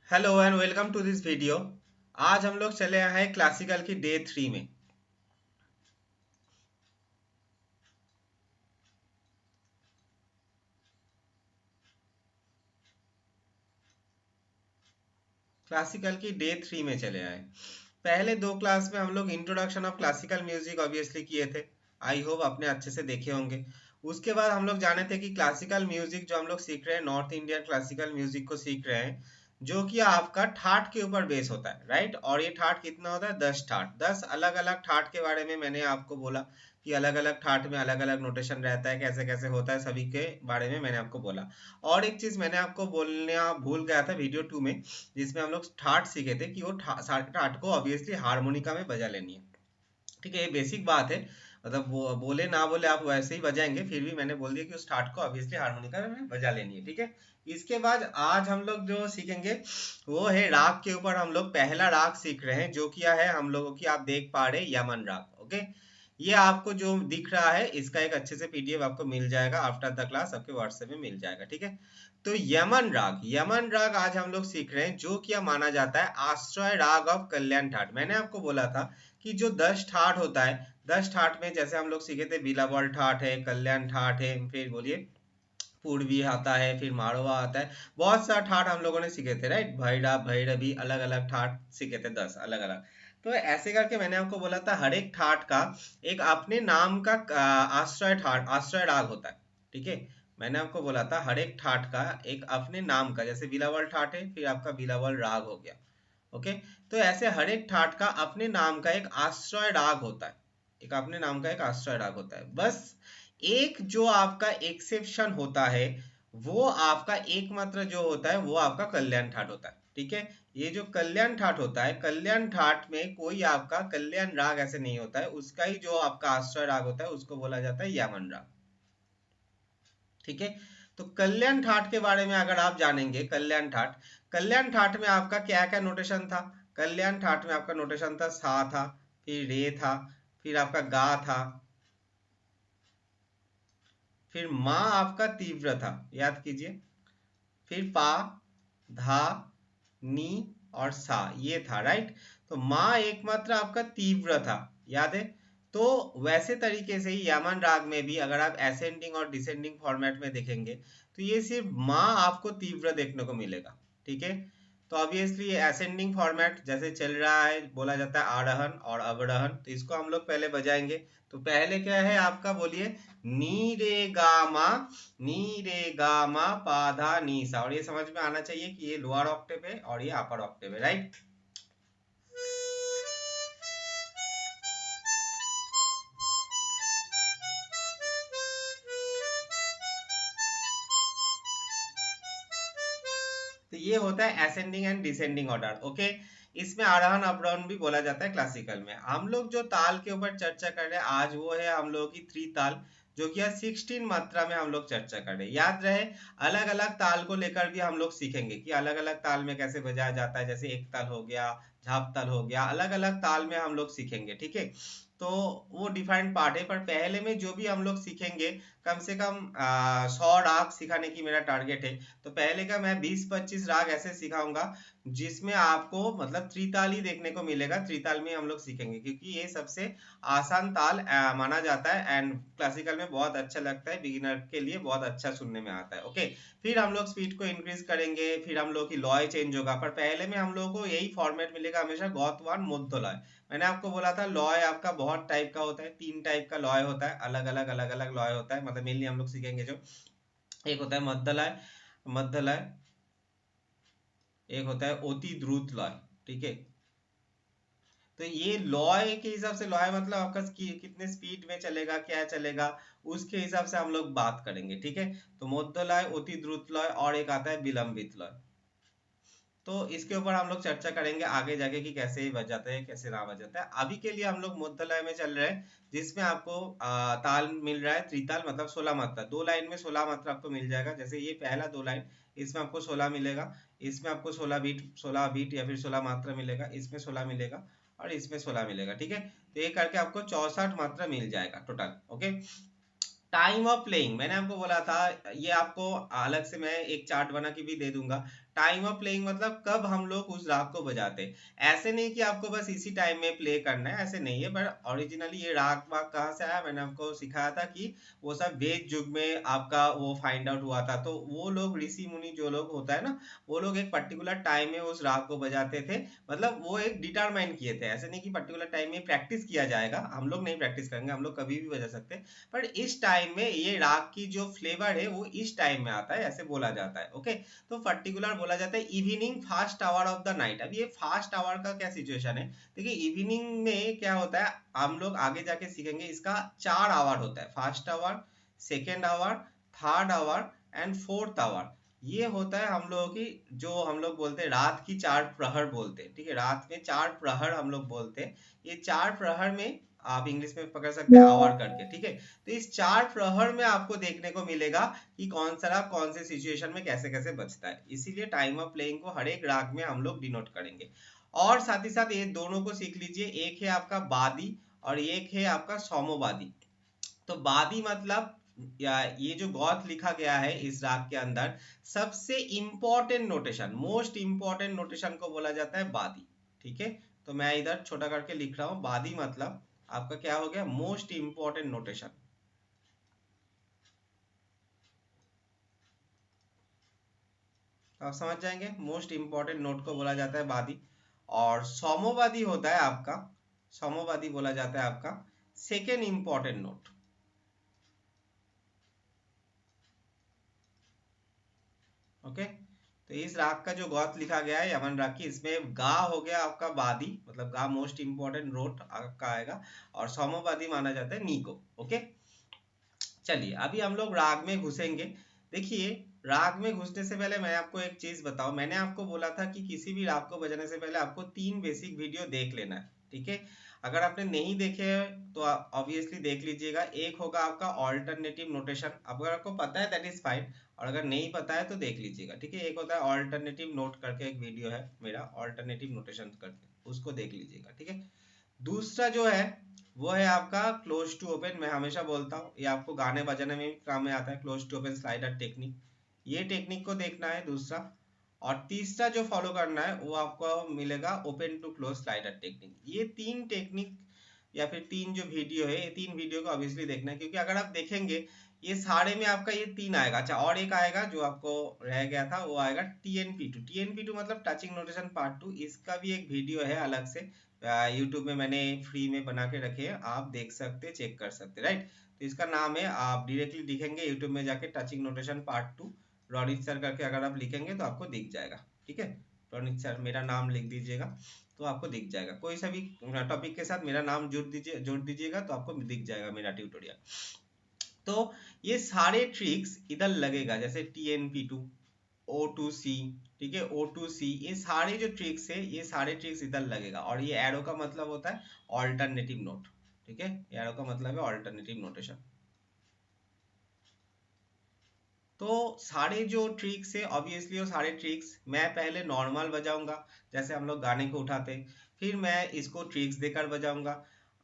Hello and welcome to this video. आज हम लोग चले आए हैं क्लासिकल की डे 3 में। क्लासिकल की डे 3 में चले आए। पहले दो क्लास में हम लोग introduction of classical music obviously किए थे। आई होप आपने अच्छे से देखे होंगे। उसके बाद हम लोग जाने थे कि क्लासिकल म्यूजिक जो हम लोग सीख रहे हैं, नॉर्थ इंडियन क्लासिकल म्यूजिक को सीख रहे हैं, जो कि आपका ठाट के ऊपर बेस होता है, राइट। और ये ठाट कितना होता है? 10 ठाट। 10 अलग अलग ठाट के बारे में मैंने आपको बोला कि अलग अलग ठाट में अलग अलग नोटेशन रहता है, कैसे कैसे होता है, सभी के बारे में मैंने आपको बोला। और एक चीज मैंने आपको बोलना भूल गया था वीडियो 2 में, जिसमें हम लोग ठाट सीखे थे कि वो सारे ठाट को ऑब्वियसली हारमोनिका में बजा लेनी है। ठीक है, ये बेसिक बात है। मतलब वो बोले ना बोले आप वैसे ही बजाएंगे, फिर भी मैंने बोल दिया कि उस ठाट को ऑब्वियसली हारमोनिका में बजा लेनी है। ठीक है। इसके बाद आज हम लोग जो सीखेंगे वो है राग के ऊपर। हम लोग पहला राग सीख रहे हैं, जो किया है हम लोगों की, आप देख पा रहे यमन राग। ओके। ये आपको जो दिख रहा है इसका एक अच्छे से पीडीएफ आपको मिल जाएगा आफ्टर द क्लास, आपके व्हाट्सएप में मिल जाएगा। ठीक है। तो यमन राग आज हम लोग सीख रहे हैं, जो क्या माना जाता है आश्रय राग ऑफ कल्याण ठाट। मैंने आपको बोला था कि जो 10 ठाट होता है, 10 ठाट में जैसे हम लोग सीखे थे बिलावल ठाट है, कल्याण ठाट है, फिर बोलिए पूर्वी आता है, फिर मारवा आता है। बहुत सा ठाट हम लोगों ने सीखे थे, राइट। भैरव भैरवी अलग अलग ठाट सीखे थे, 10 अलग अलग। तो ऐसे करके मैंने आपको बोला था हर एक ठाट का एक अपने नाम का आश्रय ठाट, आश्रय राग होता है। ठीक है। मैंने आपको बोला था हर एक ठाट का एक अपने नाम का, जैसे बिलावल ठाट है फिर आपका बिलावल राग हो गया। ओके। तो ऐसे हर एक ठाट का अपने नाम का एक आश्रय राग होता है, एक अपने नाम का एक आश्रय राग होता है। बस एक जो आपका एक्सेप्शन होता है, वो आपका एकमात्र जो होता है वो आपका कल्याण ठाट होता है। ठीक है। ये जो कल्याण ठाट होता है, कल्याण ठाट में कोई आपका कल्याण राग ऐसे नहीं होता है, उसका ही जो आपका आश्रय राग होता है उसको बोला जाता है यमन राग। ठीक है। तो कल्याण ठाट के बारे में अगर आप जानेंगे, कल्याण ठाट में आपका क्या क्या नोटेशन था? कल्याण ठाट में आपका नोटेशन था सा था, फिर रे था, फिर आपका गा था, फिर माँ आपका तीव्र था, याद कीजिए, फिर पा, धा, नी और सा, ये था, राइट। तो माँ एकमात्र आपका तीव्र था, याद है। तो वैसे तरीके से ही यमन राग में भी अगर आप असेंडिंग और डिसेंडिंग फॉर्मेट में देखेंगे तो ये सिर्फ माँ आपको तीव्र देखने को मिलेगा। ठीक है। तो ऑब्वियसली ये असेंडिंग फॉर्मेट जैसे चल रहा है, बोला जाता है आरोहण और अवरोहण, तो इसको हम लोग पहले बजाएंगे। तो पहले क्या है आपका, बोलिए, नी रे गा मा, नी रे गा मा पा धा नी सा। और ये समझ में आना चाहिए कि ये लोअर ऑक्टेव है और ये अपर ऑक्टेव है, राइट। तो ये होता है ascending and descending order. Okay. इसमें आरोहण अवरोहण भी बोला जाता है क्लासिकल में। हम लोग जो ताल के ऊपर चर्चा कर रहे हैं आज, वो है हम लोगों की 3 ताल, जो कि 16 मात्रा में हम लोग चर्चा कर रहे हैं। याद रहे, अलग अलग ताल को लेकर भी हम लोग सीखेंगे कि अलग अलग ताल में कैसे बजाया जाता है। जैसे एक ताल हो गया, झाप ताल हो गया, अलग अलग ताल में हम लोग सीखेंगे। ठीक है। तो वो डिफाइंड पार्ट है, पर पहले में जो भी हम लोग सीखेंगे, कम से कम 100 राग सिखाने की मेरा टारगेट है। तो पहले का मैं 20-25 राग ऐसे सिखाऊंगा जिसमें आपको मतलब त्रिताल ही देखने को मिलेगा। त्रिताल में हम लोग सीखेंगे क्योंकि ये सबसे आसान ताल माना जाता है, एंड क्लासिकल में बहुत अच्छा लगता है, बिगिनर के लिए बहुत अच्छा सुनने में आता है। ओके। फिर हम लोग स्पीड को इंक्रीज करेंगे, फिर हम लोग की लॉय चेंज होगा, पर पहले में हम लोगों को यही फॉर्मेट मिलेगा हमेशा, गौतवान मध्य लॉय। मैंने आपको बोला था लॉय आपका बहुत टाइप का होता है, 3 टाइप का लॉय होता है, अलग अलग लॉय होता है। मतलब मेनली हम लोग सीखेंगे जो, एक होता है मध्य लय, मध्य लय, एक होता है अति द्रुत लय। ठीक है। तो ये लॉय के हिसाब से, लॉय मतलब आपका कितने स्पीड में चलेगा, क्या चलेगा, उसके हिसाब से हम लोग बात करेंगे। ठीक है। तो मध्य लय, अति द्रुत लय और एक आता है विलंबित लय। तो इसके ऊपर हम लोग चर्चा करेंगे आगे जाके कि कैसे ही बजाते हैं, कैसे ना बजाते हैं। अभी के लिए हम लोग मध्य लय में चल रहे हैं, जिसमें आपको ताल मिल रहा है त्रिताल, मतलब 16 मात्रा। 2 लाइन में 16 मात्रा आपको मिल जाएगा। जैसे ये पहला 2 लाइन, इसमें आपको 16 मिलेगा, इसमें आपको 16 बीट, 16 बीट या फिर 16 मात्रा मिलेगा, इसमें 16 मिलेगा और इसमें 16 मिलेगा। ठीक है। तो ये करके आपको 64 मात्रा मिल जाएगा total. Okay. Time of playing मैंने आपको बोला था, ये आपको अलग से मैं एक चार्ट बना के भी दे दूंगा। टाइम ऑफ प्लेइंग मतलब कब हम लोग उस राग को बजाते हैं। ऐसे नहीं कि आपको बस इसी टाइम में प्ले करना है, ऐसे नहीं है। पर ओरिजिनली ये राग वाग कहाँ से आया, मैंने आपको सिखाया था कि वो सब वेद युग में आपका वो फाइंड आउट हुआ था। तो वो लोग ऋषि मुनि जो लोग होता है ना, वो लोग एक पर्टिकुलर टाइम में उस राग को बजाते थे। मतलब वो एक डिटरमाइन किए थे, ऐसे नहीं कि पर्टिकुलर टाइम में प्रैक्टिस किया जाएगा। हम लोग नहीं प्रैक्टिस करेंगे, हम लोग कभी भी बजा सकते हैं, पर इस टाइम में ये राग की जो फ्लेवर है वो इस टाइम में आता है, ऐसे बोला जाता है। ओके, तो पर्टिकुलर बोला जाता है evening fast hour of the night. अब ये फास्ट आवर का क्या सिचुएशन है, देखिए इवनिंग में क्या होता है हम लोग आगे जाके सीखेंगे। इसका 4 आवर होता है, first hour, second hour, third hour and fourth hour. ये होता है हम लोगों की, जो हम लोग बोलते हैं रात की 4 प्रहर बोलते हैं। ठीक है, रात में 4 प्रहर हम लोग बोलते हैं। ये 4 प्रहर में आप इंग्लिश में पकड़ सकते हैं आवर करके। ठीक है, तो इस 4 प्रहर में आपको देखने को मिलेगा कि कौन सा राग कौन से सिचुएशन में कैसे कैसे बजता है। इसीलिए टाइम ऑफ प्लेइंग को हर एक राग में हम लोग डिनोट करेंगे। और साथ ही साथ ये दोनों को सीख लीजिए, एक है आपका बादी और एक है आपका सौमोवादी। तो बादी मतलब, या ये जो गौत लिखा गया है इस राग के अंदर, सबसे important notation, most important notation को बोला जाता है बादी। ठीक है, तो मैं इधर छोटा करके लिख रहा हूं, बादी मतलब आपका क्या हो गया, मोस्ट इंपॉर्टेंट नोटेशन। तो आप समझ जाएंगे, मोस्ट इंपॉर्टेंट नोट को बोला जाता है बादी। और सौमोवादी होता है आपका, सौमोवादी बोला जाता है आपका सेकेंड इंपॉर्टेंट नोट। ओके, तो इस राग का जो गौत लिखा गया है यमन राग की, इसमें गा हो गया आपका बादी, मतलब गा मोस्ट इंपॉर्टेंट नोट आपका आएगा, और सौमोवादी माना जाता है नी को। ओके, चलिए अभी हम लोग राग में घुसेंगे। देखिए, राग में घुसने से पहले मैं आपको एक चीज बताऊं, मैंने आपको बोला था कि किसी भी राग को बजाने से पहले आपको 3 बेसिक वीडियो देख लेना है। ठीक है, अगर आपने नहीं देखे हैं तो ऑब्वियसली देख लीजिएगा। एक होगा आपका ऑल्टरनेटिव नोटेशन, अगर आपको पता है दैट इज फाइन, और अगर नहीं पता है तो देख लीजिएगा। ठीक है, एक होता है ऑल्टरनेटिव नोट करके, एक वीडियो है मेरा ऑल्टरनेटिव नोटेशन करके, उसको देख लीजिएगा। ठीक है, दूसरा जो है वो है आपका क्लोज टू ओपन। मैं हमेशा बोलता हूँ ये आपको गाने बजाने में भी काम में आता है, close to open slider technique. ये टेक्निक को देखना है दूसरा। और तीसरा जो फॉलो करना है वो आपको मिलेगा open to close slider technique. ये 3 टेक्निक या फिर 3 जो वीडियो है, ये 3 वीडियो को ऑब्वियसली देखना है, क्योंकि अगर आप देखेंगे ये सारे में आपका ये 3 आएगा। अच्छा, और एक आएगा जो आपको रह गया था, वो आएगा TNP2। TNP2 मतलब टचिंग नोटेशन पार्ट 2। इसका भी एक वीडियो है अलग से, यूट्यूब में मैंने फ्री में बना के रखे हैं, आप देख सकते, चेक कर सकते, राइट। तो इसका नाम है, आप डायरेक्टली लिखेंगे यूट्यूब में जाके touching notation part 2 Ronit sir करके, अगर आप लिखेंगे तो आपको दिख जाएगा। ठीक है, रोनित सर मेरा नाम लिख दीजिएगा तो आपको दिख जाएगा। कोई सा भी टॉपिक के साथ मेरा नाम जोड़ दीजिएगा तो आपको दिख जाएगा मेरा ट्यूटोरियल। तो ये सारे ट्रिक्स इधर लगेगा, जैसे TNP2, O2C। ठीक है, O2C, ये सारे जो ट्रिक्स है ये सारे ट्रिक्स इधर लगेगा। और ये एरो का मतलब होता है ऑल्टरनेटिव नोट। ठीक है, एरो का मतलब है ऑल्टरनेटिव नोटेशन। तो सारे जो ट्रिक्स है ऑब्वियसली, वो सारे ट्रिक्स मैं पहले नॉर्मल बजाऊंगा जैसे हम लोग गाने को उठाते, फिर मैं इसको ट्रिक्स देकर बजाऊंगा।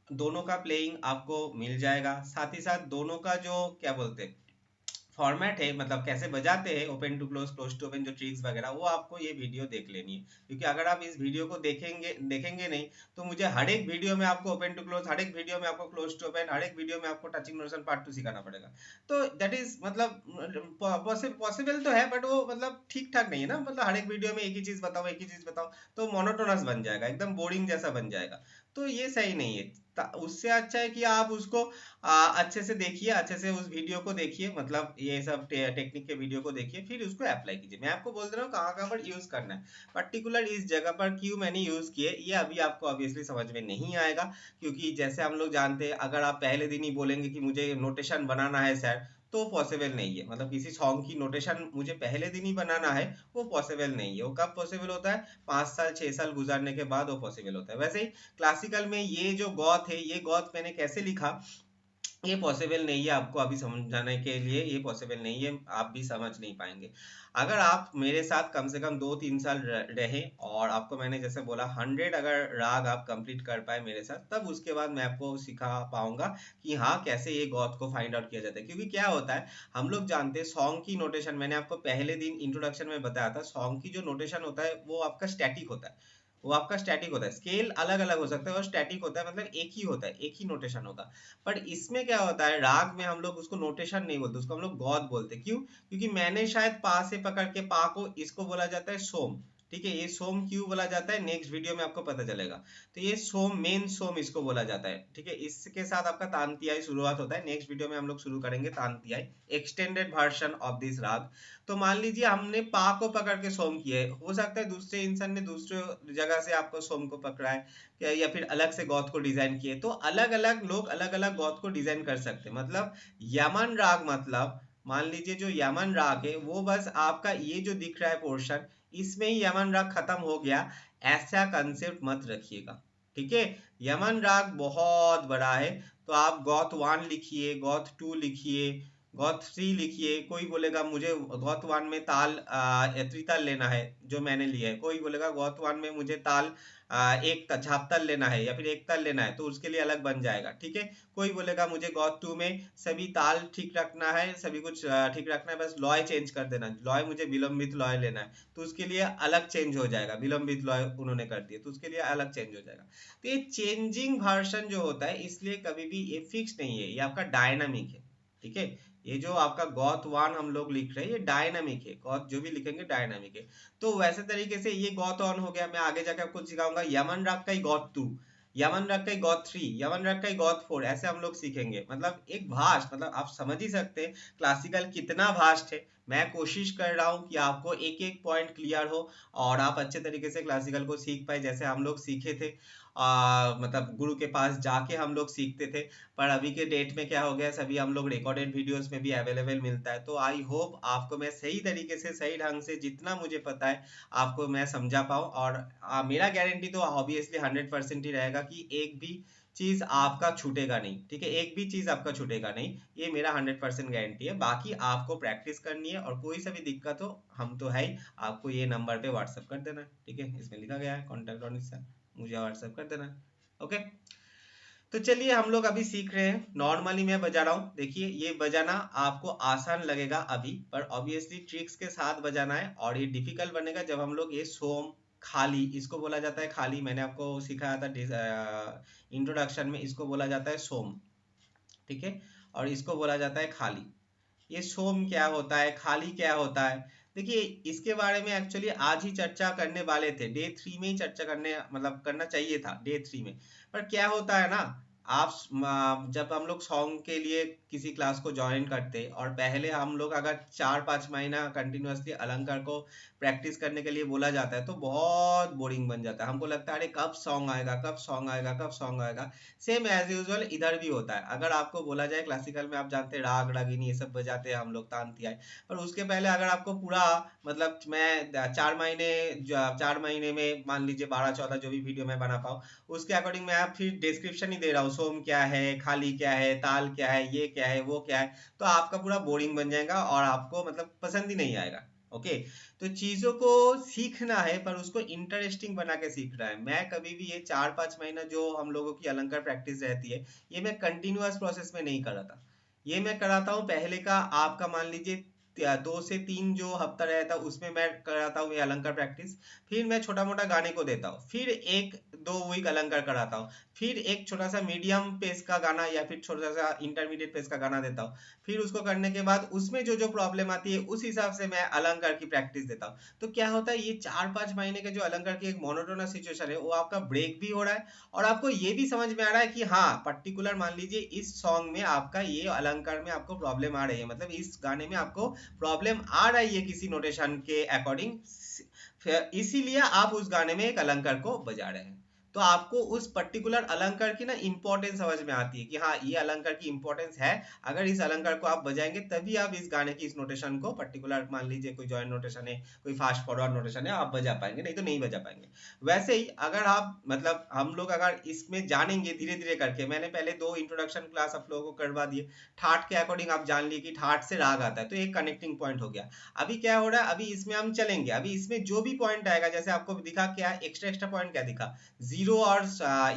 दोनों का प्लेइंग आपको मिल जाएगा, साथ ही साथ दोनों का जो क्या बोलते हैं फॉर्मेट है, मतलब कैसे बजाते हैं open to close, close to open, जो ट्रिक्स वगैरह, वो आपको ये वीडियो देख लेनी है। क्योंकि अगर आप इस वीडियो को देखेंगे नहीं, तो मुझे हर एक वीडियो में आपको ओपन टू क्लोज, हर एक वीडियो में आपको क्लोज टू ओपन, हर एक वीडियो में आपको टचिंग नोटेशन पार्ट 2 सिखाना पड़ेगा। तो दैट इज मतलब पॉसिबल तो है, बट वो मतलब ठीक ठाक नहीं है ना। मतलब हर एक वीडियो में एक ही चीज बताओ, एक ही चीज बताओ, तो मोनोटोनस बन जाएगा, एकदम बोरिंग जैसा बन जाएगा। तो ये सही नहीं है। उससे अच्छा है कि आप उसको अच्छे से देखिए, अच्छे से उस वीडियो को देखिए, मतलब ये सब टेक्निक के वीडियो को देखिए, फिर उसको अप्लाई कीजिए। मैं आपको बोल दे रहा हूँ कहाँ कहाँ पर यूज करना है, पर्टिकुलर इस जगह पर क्यों मैंने यूज किए, ये अभी आपको ऑब्वियसली समझ में नहीं आएगा। क्योंकि जैसे हम लोग जानते हैं, अगर आप पहले दिन ही बोलेंगे कि मुझे नोटेशन बनाना है सर, तो पॉसिबल नहीं है। मतलब किसी सॉन्ग की नोटेशन मुझे पहले दिन ही बनाना है, वो पॉसिबल नहीं है। वो कब पॉसिबल होता है, 5 साल 6 साल गुजारने के बाद वो पॉसिबल होता है। वैसे ही क्लासिकल में ये जो गौत है, ये गौत मैंने कैसे लिखा, ये पॉसिबल नहीं है, आपको अभी समझाने के लिए ये पॉसिबल नहीं है, आप भी समझ नहीं पाएंगे। अगर आप मेरे साथ कम से कम 2-3 साल रहे और आपको मैंने जैसे बोला 100 अगर राग आप कंप्लीट कर पाए मेरे साथ, तब उसके बाद मैं आपको सिखा पाऊंगा कि हाँ कैसे ये गॉथ को फाइंड आउट किया जाता है। क्योंकि क्या होता है, हम लोग जानते हैं सॉन्ग की नोटेशन, मैंने आपको पहले दिन इंट्रोडक्शन में बताया था, सॉन्ग की जो नोटेशन होता है वो आपका स्टैटिक होता है। वो आपका स्टैटिक होता है, स्केल अलग अलग हो सकता है और स्टैटिक होता है, मतलब एक ही होता है, एक ही नोटेशन होगा। पर इसमें क्या होता है, राग में हम लोग उसको नोटेशन नहीं बोलते, उसको हम लोग गौद बोलते हैं। क्यों? क्योंकि मैंने शायद पा से पकड़ के पा को इसको बोला जाता है सोम। ठीक है, ये सोम क्यों बोला जाता है नेक्स्ट वीडियो में आपको पता चलेगा। तो ये सोम, मेन सोम इसको बोला जाता है। ठीक है, इसके साथ आपका तानतियाई शुरुआत होता है, नेक्स्ट वीडियो में हम लोग शुरू करेंगे तानतियाई, एक्सटेंडेड वर्जन ऑफ दिस राग। तो मान लीजिए हमने पा को पकड़ के सोम किया है, हो सकता है दूसरे इंसान ने दूसरे जगह से आपको सोम को पकड़ा है, या फिर अलग से गौत को डिजाइन किए। तो अलग अलग लोग अलग अलग गौत को डिजाइन कर सकते हैं। मतलब यमन राग, मतलब मान लीजिए जो यमन राग है वो बस आपका ये जो दिख रहा है पोर्शन, इसमें ही यमन राग खत्म हो गया, ऐसा कंसेप्ट मत रखिएगा। ठीक है, यमन राग बहुत बड़ा है। तो आप गौत 1 लिखिए, गौत 2 लिखिए, गौत 3 लिखिए। कोई बोलेगा मुझे गौत 1 में ताल त्रिताल लेना है, जो मैंने लिया है। कोई बोलेगा गौत 1 में मुझे ताल एक झापताल लेना है या फिर एक ताल लेना है, तो उसके लिए अलग बन जाएगा। ठीक है, कोई बोलेगा मुझे गौत 2 में सभी ताल ठीक रखना है, सभी कुछ ठीक रखना है, बस लॉय चेंज कर देना, लॉय मुझे विलंबित लॉय लेना है, तो उसके लिए अलग चेंज हो जाएगा। विलंबित लॉय उन्होंने कर दिया तो उसके लिए अलग चेंज हो जाएगा। तो ये चेंजिंग वर्जन जो होता है, इसलिए कभी भी ये फिक्स नहीं है, ये आपका डायनामिक है। ठीक है, ये जो आपका गौत 1 हम लोग लिख रहे हैं ये डायनामिक है, गौत जो भी लिखेंगे डायनामिक है। तो वैसे तरीके से ये गौत ऑन हो गया। मैं आगे जाकर आपको सिखाऊंगा यमन राग का ही गौत 2, यमन राग का ही गौत 3, यमन राग का ही गौत 4, ऐसे हम लोग सीखेंगे। मतलब एक भास्ट, मतलब आप समझ ही सकते हैं क्लासिकल कितना भास्ट है। मैं कोशिश कर रहा हूँ कि आपको एक एक पॉइंट क्लियर हो और आप अच्छे तरीके से क्लासिकल को सीख पाए, जैसे हम लोग सीखे थे। मतलब गुरु के पास जाके हम लोग सीखते थे। पर अभी के डेट में क्या हो गया, सभी हम लोग रिकॉर्डेड वीडियोस में भी अवेलेबल मिलता है। तो आई होप आपको मैं सही तरीके से, सही ढंग से, जितना मुझे पता है आपको मैं समझा पाऊँ। और मेरा गारंटी तो ऑब्वियसली 100% ही रहेगा कि एक भी चीज आपका छूटेगा नहीं। ठीक है, एक भी चीज आपका छूटेगा नहीं, ये मेरा 100% गारंटी है। बाकी आपको प्रैक्टिस करनी है और कोई सा भी दिक्कत हो, हम तो है ही, आपको ये नंबर पे व्हाट्सअप कर देना है। ठीक है, इसमें लिखा गया है कॉन्टैक्ट ऑन, मुझे व्हाट्सअप कर देना है। ओके, तो चलिए हम लोग अभी सीख रहे हैं। नॉर्मली मैं बजा रहा हूँ, देखिए ये बजाना आपको आसान लगेगा अभी, पर ऑब्वियसली ट्रिक्स के साथ बजाना है। और ये डिफिकल्ट बनेगा जब हम लोग ये सोम, खाली, इसको बोला जाता है खाली, मैंने आपको सिखाया था इंट्रोडक्शन में, इसको बोला जाता है सोम। ठीक है, और इसको बोला जाता है खाली। ये सोम क्या होता है, खाली क्या होता है, देखिए इसके बारे में एक्चुअली आज ही चर्चा करने वाले थे, डे 3 में ही चर्चा करने, मतलब करना चाहिए था डे 3 में। पर क्या होता है ना, आप जब हम लोग सॉन्ग के लिए किसी क्लास को ज्वाइन करते और पहले हम लोग अगर 4-5 महीना कंटिन्यूअसली अलंकार को प्रैक्टिस करने के लिए बोला जाता है तो बहुत बोरिंग बन जाता है। हमको लगता है अरे कब सॉन्ग आएगा, कब सॉन्ग आएगा, कब सॉन्ग आएगा। सेम एज यूजुअल इधर भी होता है। अगर आपको बोला जाए क्लासिकल में, आप जानते हैं राग रागिनी ये सब बजाते हैं हम लोग, तानतियाई, पर उसके पहले अगर आपको पूरा, मतलब मैं 4 महीने, 4 महीने में मान लीजिए 12-14 जो भी वीडियो मैं बना पाऊँ, उसके अकॉर्डिंग मैं आप फिर डिस्क्रिप्शन ही दे रहा हूँ, सोम क्या है, खाली क्या है, ताल क्या है, ये क्या है, वो क्या है, तो आपका पूरा बोरिंग बन जाएगा और आपको मतलब पसंद ही नहीं आएगा। ओके, तो चीजों को सीखना है पर उसको इंटरेस्टिंग बना के सीखना है। मैं कभी भी ये 4-5 महीना जो हम लोगों की अलंकार प्रैक्टिस रहती है, ये मैं कंटिन्यूअस प्रोसेस में नहीं कराता। ये मैं कराता हूँ पहले का, आपका मान लीजिए 2 से 3 जो हफ्ता रहता है उसमें मैं कराता हूँ ये अलंकार प्रैक्टिस। फिर मैं छोटा मोटा गाने को देता हूँ, फिर 1-2 वीक अलंकार कराता हूँ, फिर एक छोटा सा मीडियम पेस का गाना या फिर छोटा सा इंटरमीडिएट पेस का गाना देता हूँ। फिर उसको करने के बाद उसमें जो जो प्रॉब्लम आती है उस हिसाब से मैं अलंकार की प्रैक्टिस देता हूँ। तो क्या होता है, ये 4-5 महीने के जो अलंकार की एक मोनोटोनस सिचुएशन है वो आपका ब्रेक भी हो रहा है और आपको ये भी समझ में आ रहा है कि हाँ पर्टिकुलर, मान लीजिए इस सॉन्ग में आपका ये अलंकार में आपको प्रॉब्लम आ रही है, मतलब इस गाने में आपको प्रॉब्लम आ रही है किसी नोटेशन के अकॉर्डिंग, इसीलिए आप उस गाने में एक अलंकार को बजा रहे हैं। तो आपको उस पर्टिकुलर अलंकार की ना इंपॉर्टेंस समझ में आती है कि हाँ ये अलंकार की इंपॉर्टेंस है, अगर इस अलंकार को आप बजाएंगे तभी आप इस गाने की इस नोटेशन को पर्टिकुलर, मान लीजिए कोई जॉइंट नोटेशन है, कोई फास्ट फॉरवर्ड नोटेशन है, आप बजा पाएंगे, नहीं तो नहीं बजा पाएंगे। वैसे ही अगर आप मतलब हम लोग अगर इसमें जानेंगे धीरे धीरे करके, मैंने पहले 2 इंट्रोडक्शन क्लास आप लोगों को करवा दिए, ठाट के अकॉर्डिंग आप जान लिए कि ठाट से राग आता है, तो एक कनेक्टिंग पॉइंट हो गया। अभी क्या हो रहा है, अभी इसमें हम चलेंगे, अभी इसमें जो भी पॉइंट आएगा, जैसे आपको दिखा क्या एक्स्ट्रा एक्स्ट्रा पॉइंट क्या दिखा, जीरो और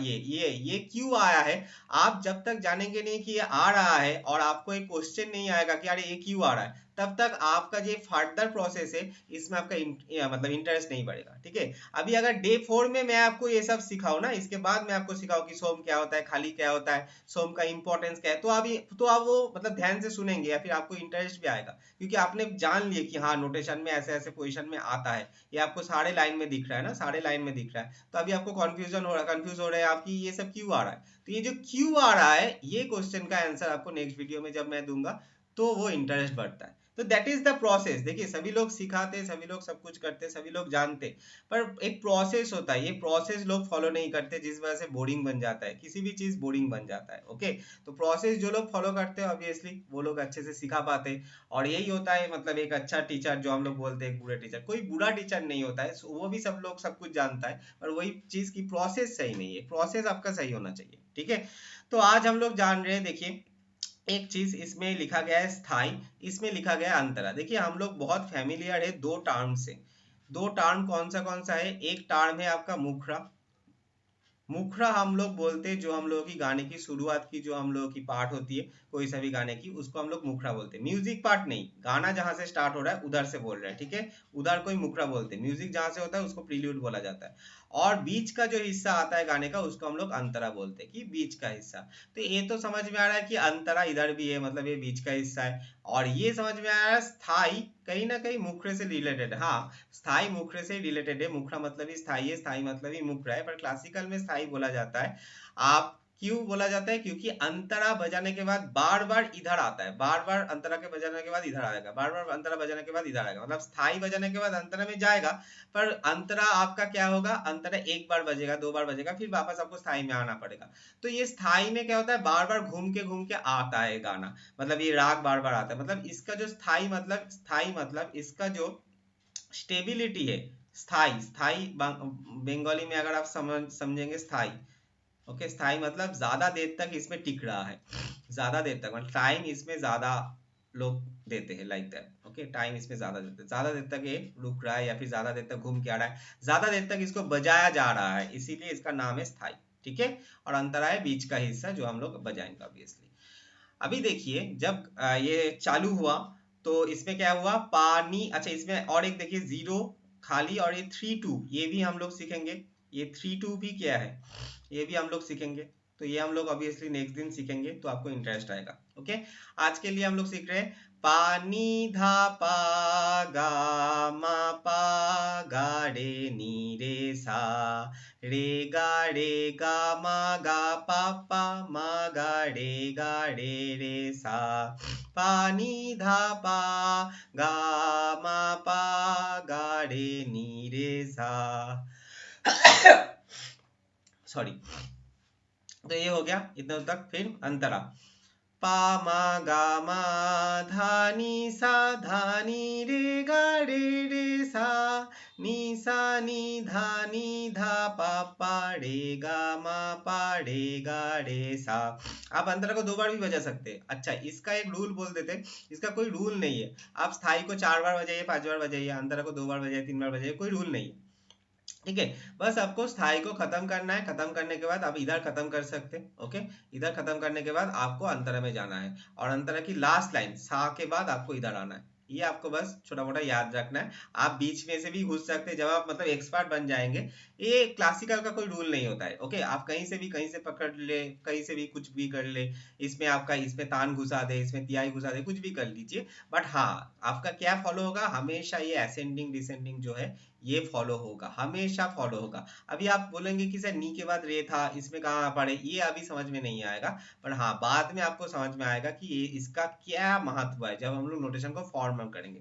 ये क्यों आया है, आप जब तक जानेंगे नहीं कि ये आ रहा है और आपको एक क्वेश्चन नहीं आएगा कि यार ये क्यों आ रहा है, तब तक आपका जो फर्दर प्रोसेस है इसमें आपका मतलब इंटरेस्ट नहीं बढ़ेगा। ठीक है, अभी अगर डे 4 में मैं आपको ये सब सिखाऊं ना, इसके बाद मैं आपको सिखाऊं कि सोम क्या होता है, खाली क्या होता है, सोम का इंपॉर्टेंस क्या है, तो आप वो मतलब ध्यान से सुनेंगे या फिर आपको इंटरेस्ट भी आएगा, क्योंकि आपने जान लिया कि हाँ नोटेशन में ऐसे ऐसे पोजीशन में आता है, ये आपको सारे लाइन में दिख रहा है ना, सारे लाइन में दिख रहा है, तो अभी आपको कंफ्यूज हो रहा है आपकी ये सब क्यों आ रहा है, तो ये जो क्यों आ रहा है ये क्वेश्चन का आंसर आपको नेक्स्ट वीडियो में जब मैं दूंगा तो वो इंटरेस्ट बढ़ता है। तो दैट इज द प्रोसेस। देखिए सभी लोग सिखाते, सभी लोग सब कुछ करते, सभी लोग जानते, पर एक प्रोसेस होता है, ये प्रोसेस लोग फॉलो नहीं करते, जिस वजह से बोरिंग बन जाता है, किसी भी चीज बोरिंग बन जाता है। ओके, तो प्रोसेस जो लोग फॉलो करते हैं ऑब्वियसली वो लोग अच्छे से सिखा पाते हैं, और यही होता है मतलब एक अच्छा टीचर, जो हम लोग बोलते हैं बुरे टीचर, कोई बुरा टीचर नहीं होता है, वो भी सब लोग सब कुछ जानता है, पर वही चीज की प्रोसेस सही नहीं है, प्रोसेस आपका सही होना चाहिए। ठीक है, तो आज हम लोग जान रहे हैं, देखिए एक चीज इसमें लिखा गया है स्थाई, इसमें लिखा गया है अंतरा। देखिए हम लोग बहुत फैमिलियर है दो टर्म से, दो टर्म कौन सा है, एक टर्म है आपका मुखरा, मुखरा हम लोग बोलते हैं जो हम लोगों की गाने की शुरुआत की जो हम लोगों की पार्ट होती है कोई सा भी गाने की, उसको हम लोग मुखरा बोलते हैं, म्यूजिक पार्ट नहीं, गाना जहां से स्टार्ट हो रहा है उधर से बोल रहे हैं, ठीक है, उधर कोई मुखरा बोलते हैं, म्यूजिक जहां से होता है उसको प्रील्यूड बोला जाता है, और बीच का जो हिस्सा आता है गाने का उसको हम लोग अंतरा बोलते हैं, कि बीच का हिस्सा। तो ये तो समझ में आ रहा है कि अंतरा इधर भी है, मतलब ये बीच का हिस्सा है, और ये समझ में आ रहा है स्थाई कहीं ना कहीं मुखरे से रिलेटेड है। हाँ, स्थाई मुखरे से रिलेटेड है, मुखरा मतलब ही स्थाई है, स्थाई मतलब ही मुखरा है, पर क्लासिकल में स्थाई बोला जाता है। आप क्यों बोला जाता है, क्योंकि अंतरा बजाने के बाद बार बार इधर आता है, बार बार अंतरा के बजाने के बाद इधर आएगा, बार बार अंतरा बजाने के बाद इधर आएगा, मतलब स्थाई बजाने के बाद अंतरा में जाएगा, पर अंतरा आपका क्या होगा, अंतरा एक बार बजेगा, दो बार बजेगा, फिर वापस आपको स्थाई में आना पड़ेगा। तो ये स्थाई में क्या होता है, बार बार घूम के आता है गाना, मतलब ये राग बार बार आता है, मतलब इसका जो स्थाई मतलब इसका जो स्टेबिलिटी है, स्थाई, स्थाई बंगाली में अगर आप समझेंगे स्थाई, ओके, स्थाई मतलब ज्यादा देर तक इसमें टिक रहा है, ज्यादा देर तक मतलब टाइम इसमें ज्यादा लोग देते हैं, लाइक दैट। ओके, टाइम इसमें ज्यादा देते हैं, ज्यादा देर तक ये रुक रहा है या फिर ज्यादा देर तक घूम के आ रहा है, ज्यादा देर तक इसको बजाया जा रहा है, इसीलिए इसका नाम है स्थाई। ठीक है, और अंतरा है बीच का हिस्सा जो हम लोग बजाएंगे ऑब्वियसली। अभी देखिए जब ये चालू हुआ तो इसमें क्या हुआ, पानी, अच्छा इसमें और एक देखिए जीरो खाली, और ये 3 2 ये भी हम लोग सीखेंगे, ये 3 2 भी क्या है ये भी हम लोग सीखेंगे, तो ये हम लोग ऑब्वियसली नेक्स्ट दिन सीखेंगे, तो आपको इंटरेस्ट आएगा। ओके, आज के लिए हम लोग सीख रहे हैं पानी धा पा गा मा पा गा रे नी रे सा, रे गा मा गा पा पा मा गा रे सा, पानी धा पा गा मा पा गा रे नी रे सा। सॉरी, तो ये हो गया इतना तक, फिर अंतरा, पा मा गा मा धा नी रे सा, नी धा पा पा रे सा। आप अंतरा को 2 बार भी बजा सकते हैं। अच्छा, इसका एक रूल बोल देते, इसका कोई रूल नहीं है, आप स्थाई को 4 बार बजाइए, 5 बार बजाइए, अंतरा को 2 बार बजाइए, 3 बार बजाइए, कोई रूल नहीं है। ठीक है, बस आपको स्थाई को खत्म करना है, खत्म करने के बाद आप इधर खत्म कर सकते हैं। ओके, इधर खत्म करने के बाद आपको अंतरा में जाना है, और अंतरा की लास्ट लाइन सा के बाद आपको इधर आना है, ये आपको बस छोटा मोटा याद रखना है। आप बीच में से भी घुस सकते हैं, जब आप मतलब एक्सपर्ट बन जाएंगे, ये क्लासिकल का कोई रूल नहीं होता है। ओके, आप कहीं से पकड़ ले, कहीं से भी कुछ भी कर ले, इसमें आपका इसमें तान घुसा दे, इसमें तिहाई घुसा दे, कुछ भी कर लीजिए, बट हाँ आपका क्या फॉलो होगा, हमेशा ये असेंडिंग डिसेंडिंग जो है ये फॉलो होगा, हमेशा फॉलो होगा। अभी आप बोलेंगे कि सर नी के बाद रे था, इसमें कहाँ पढ़े, ये अभी समझ में नहीं आएगा, पर हाँ बाद में आपको समझ में आएगा कि ये इसका क्या महत्व है जब हम लोग नोटेशन को फॉर्म करेंगे।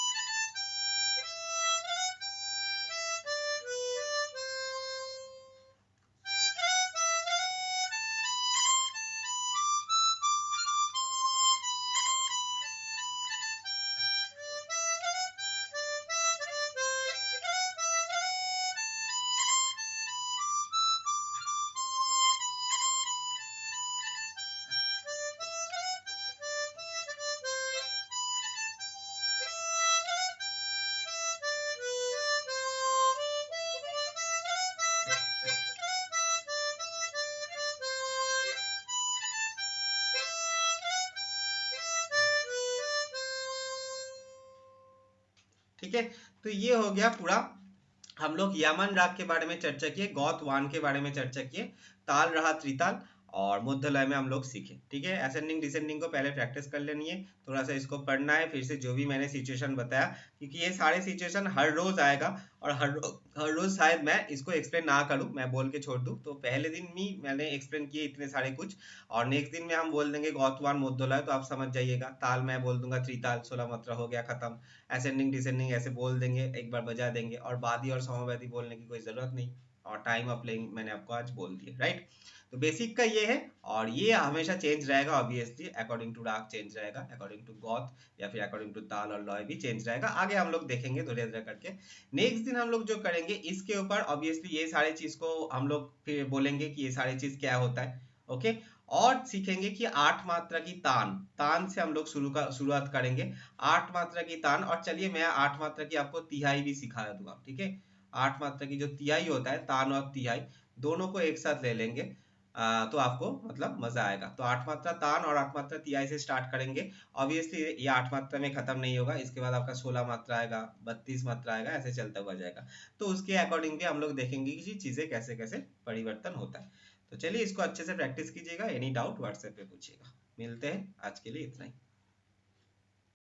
ठीक है। तो ये हो गया पूरा, हम लोग यमन राग के बारे में चर्चा किए, गौत वान के बारे में चर्चा किए, ताल रहा त्रिताल और मुद्ध लय में हम लोग सीखे, ठीक है। असेंडिंग डिसेंडिंग को पहले प्रैक्टिस कर लेनी है, थोड़ा सा इसको पढ़ना है, फिर से जो भी मैंने सिचुएशन बताया, क्योंकि ये सारे सिचुएशन हर रोज आएगा और हर रोज शायद मैं इसको एक्सप्लेन ना करूं, मैं बोल के छोड़ दूं। तो पहले दिन ही मैंने एक्सप्लेन किए इतने सारे कुछ, और नेक्स्ट दिन में हम बोल देंगे गौतवान मुद्ध लय, तो आप समझ जाइएगा। ताल मैं बोल दूंगा त्रिताल, 16 मात्रा हो गया खत्म। असेंडिंग डिसेंडिंग ऐसे बोल देंगे, एक बार बजा देंगे, और वादी और समवादी बोलने की कोई जरूरत नहीं, और टाइम ऑफ प्लेइंग मैंने आपको आज बोल दिया, राइट। तो बेसिक का ये है, और ये हमेशा चेंज रहेगा ऑब्वियसली, अकॉर्डिंग टू राग चेंज रहेगा, अकॉर्डिंग टू गौत या फिर अकॉर्डिंग टू ताल और लय भी चेंज रहेगा। आगे हम लोग देखेंगे धीरे धीरे करके। नेक्स्ट दिन हम लोग जो करेंगे इसके ऊपर ऑब्वियसली ये सारे चीज को हम लोग फिर बोलेंगे कि ये सारी चीज क्या होता है, ओके। और सीखेंगे कि 8 मात्रा की तान, तान से हम लोग शुरुआत करेंगे, 8 मात्रा की तान। और चलिए मैं 8 मात्रा की आपको तिहाई भी सिखा दूंगा, ठीक है। 8 मात्रा की जो तिहाई होता है, तान और तिहाई दोनों को एक साथ ले लेंगे, तो आपको मतलब मजा आएगा। तो 8 मात्रा तान और 8 मात्रा तिहाई से स्टार्ट करेंगे। ऑब्वियसली ये 8 मात्रा में खत्म नहीं होगा, इसके बाद आपका 16 मात्रा आएगा, 32 मात्रा आएगा, ऐसे चलता हुआ जाएगा। तो उसके अकॉर्डिंग भी हम लोग देखेंगे कि चीजें कैसे कैसे परिवर्तन होता है। तो चलिए इसको अच्छे से प्रैक्टिस कीजिएगा, एनी डाउट व्हाट्सएप पे पूछिएगा। मिलते हैं, आज के लिए इतना ही।